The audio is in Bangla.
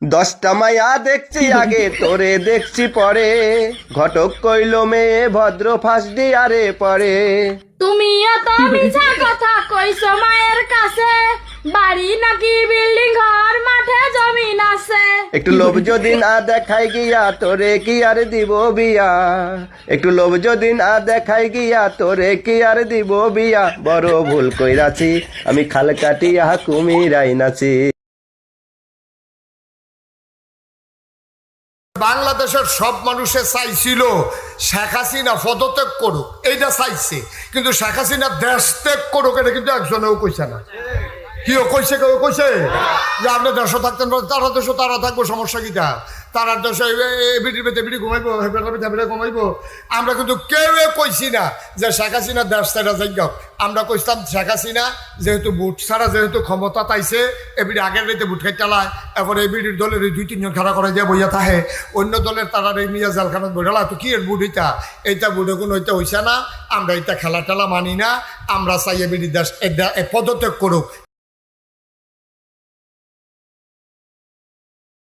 10টা মায়া দেখছি আগে তোরে দেখছি পরে, ঘটক কইল মেয়ে ভদ্র ফাঁস দিয়ারে পরে। তুমি এত মিছা কথা কইছো মায়ের কাছে, বাড়ি নাকি বিল্ডিং ঘর মাঠে জমিন আছে। একটু লোভ যদি না দেখাই গিয়া তোরে কি আর দিব বিয়া, একটু লোভ যদি না দেখাই গিয়া তোরে কি আর দিব বিয়া। বড় ভুল কইরাছি আমি খাল কাটিয়া কুমির আইনাছি। বাংলাদেশের সব মানুষে চাইছিল শেখ হাসিনা পদত্যাগ করুক, এইটা চাইছে, কিন্তু শেখ হাসিনা দেশ ত্যাগ করুক এটা কিন্তু একজনেও কইছে না। কেউ কইছে, কেউ কইছে যে আপনি দেশে থাকতেন, তারা দেশে তারা থাকবো, সমস্যা কিটা, তারা দেশে এবিটির বেতে এবিটি ঘুমাইবো, হেবিটা ঘুমাইবো। আমরা কিন্তু কেউ কইছি না যে শেখ হাসিনা দেশ ছাড়া যাই। আমরা কইতাম শেখ হাসিনা যেহেতু ভোট ছাড়া যেহেতু ক্ষমতা তাইছে, এবিটি আগের রেতে ভোট খাই চালায়, এখন এবিটির দলের 2-3 জন খাড়া করে দিয়ে বইয়া থাকে, অন্য দলের তারা এই মিয়া জেলখানাত বইলা। তো কি এর ভোট এইটা ভোটে কোনো ওইটা হইছে না। আমরা এটা খেলা টেলা মানি না, আমরা চাই এবিটি দেশ পদত্যাগ করুক।